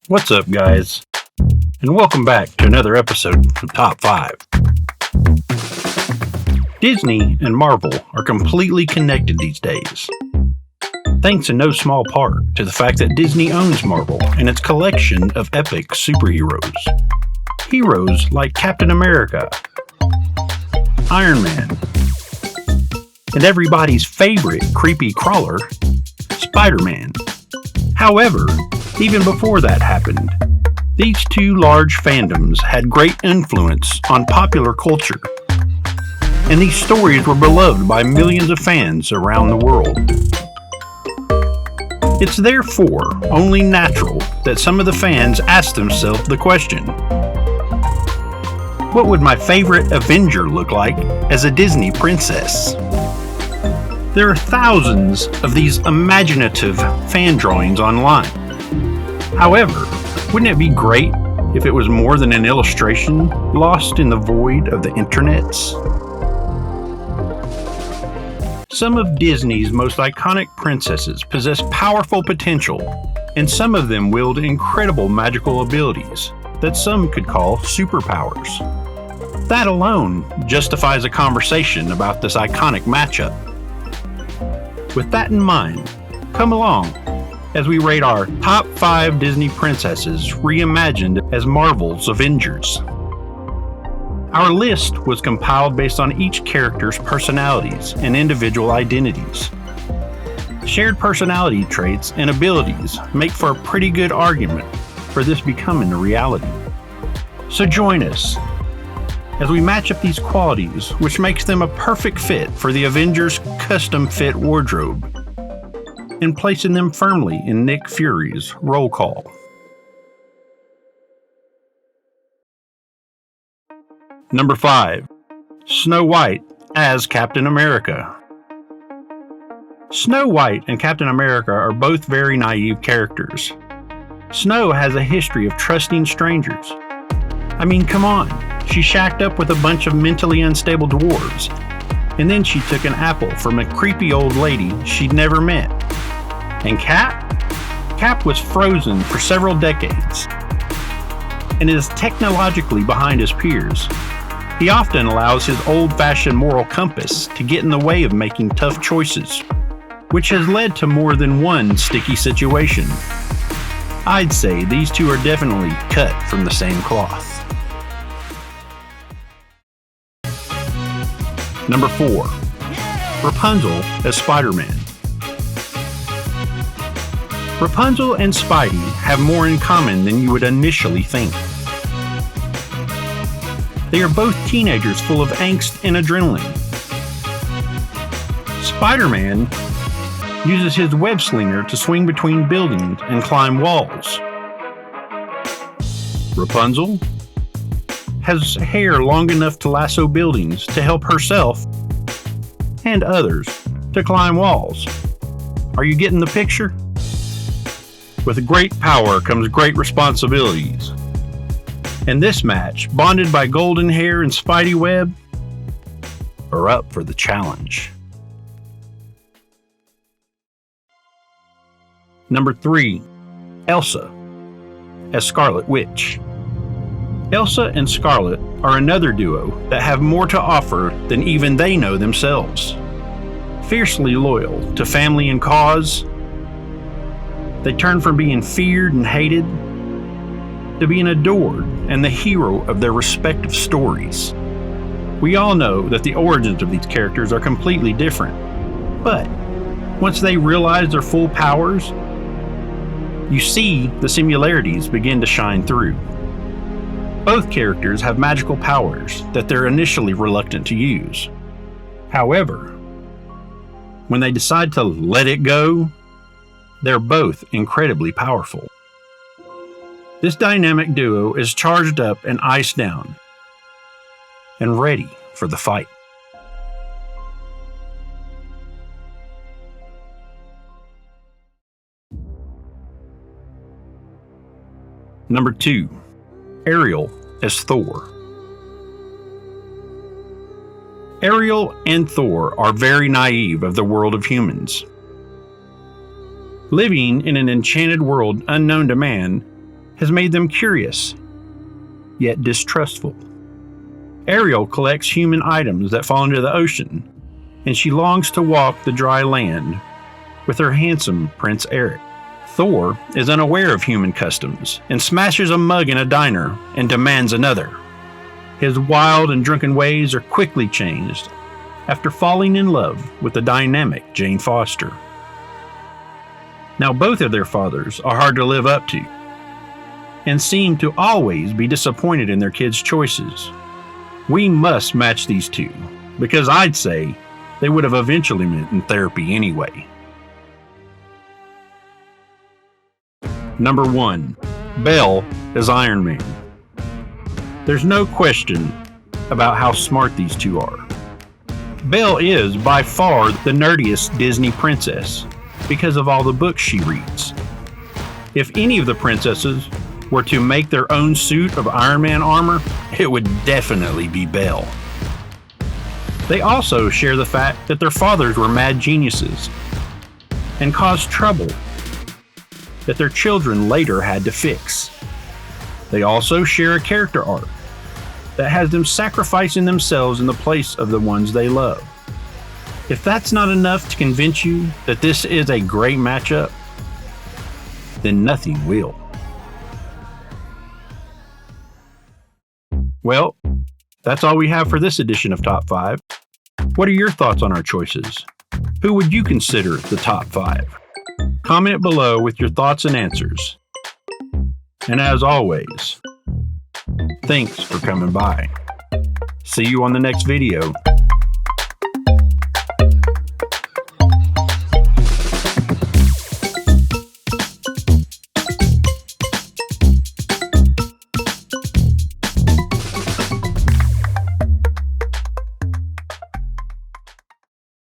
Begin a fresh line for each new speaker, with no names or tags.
What's up, guys? And welcome back to another episode of Top 5. Disney and Marvel are completely connected these days, thanks in no small part to the fact that Disney owns Marvel and its collection of epic superheroes. Heroes like Captain America, Iron Man, and everybody's favorite creepy crawler, Spider-Man. However, even before that happened, these two large fandoms had great influence on popular culture, and these stories were beloved by millions of fans around the world. It's therefore only natural that some of the fans ask themselves the question, what would my favorite Avenger look like as a Disney princess? There are thousands of these imaginative fan drawings online. However, wouldn't it be great if it was more than an illustration lost in the void of the internets? Some of Disney's most iconic princesses possess powerful potential, and some of them wield incredible magical abilities that some could call superpowers. That alone justifies a conversation about this iconic matchup. With that in mind, come along as we rate our top 5 Disney princesses reimagined as Marvel's Avengers. Our list was compiled based on each character's personalities and individual identities. Shared personality traits and abilities make for a pretty good argument for this becoming a reality. So join us as we match up these qualities, which makes them a perfect fit for the Avengers' custom-fit wardrobe, and placing them firmly in Nick Fury's roll call. Number 5. Snow White as Captain America. Snow White and Captain America are both very naive characters. Snow has a history of trusting strangers. I mean, come on, she shacked up with a bunch of mentally unstable dwarves, and then she took an apple from a creepy old lady she'd never met. And Cap was frozen for several decades and is technologically behind his peers. He often allows his old-fashioned moral compass to get in the way of making tough choices, which has led to more than one sticky situation. I'd say these two are definitely cut from the same cloth. Number 4. Rapunzel as Spider-Man. Rapunzel and Spidey have more in common than you would initially think. They are both teenagers full of angst and adrenaline. Spider-Man uses his web slinger to swing between buildings and climb walls. Rapunzel has hair long enough to lasso buildings to help herself and others to climb walls. Are you getting the picture? With great power comes great responsibilities. And this match, bonded by golden hair and Spidey web, are up for the challenge. Number 3. Elsa as Scarlet Witch. Elsa and Scarlet are another duo that have more to offer than even they know themselves. Fiercely loyal to family and cause, they turn from being feared and hated to being adored and the hero of their respective stories. We all know that the origins of these characters are completely different, but once they realize their full powers, you see the similarities begin to shine through. Both characters have magical powers that they're initially reluctant to use. However, when they decide to let it go, they're both incredibly powerful. This dynamic duo is charged up and iced down, and ready for the fight. Number 2. Ariel as Thor. Ariel and Thor are very naive of the world of humans. Living in an enchanted world unknown to man has made them curious, yet distrustful. Ariel collects human items that fall into the ocean, and she longs to walk the dry land with her handsome Prince Eric. Thor is unaware of human customs and smashes a mug in a diner and demands another. His wild and drunken ways are quickly changed after falling in love with the dynamic Jane Foster. Now both of their fathers are hard to live up to and seem to always be disappointed in their kids' choices. We must match these two, because I'd say they would have eventually met in therapy anyway. Number 1. Belle as Iron Man. There's no question about how smart these two are. Belle is by far the nerdiest Disney princess because of all the books she reads. If any of the princesses were to make their own suit of Iron Man armor, it would definitely be Belle. They also share the fact that their fathers were mad geniuses and caused trouble that their children later had to fix. They also share a character arc that has them sacrificing themselves in the place of the ones they love. If that's not enough to convince you that this is a great matchup, then nothing will. Well, that's all we have for this edition of Top 5. What are your thoughts on our choices? Who would you consider the top 5? Comment below with your thoughts and answers. And as always, thanks for coming by. See you on the next video.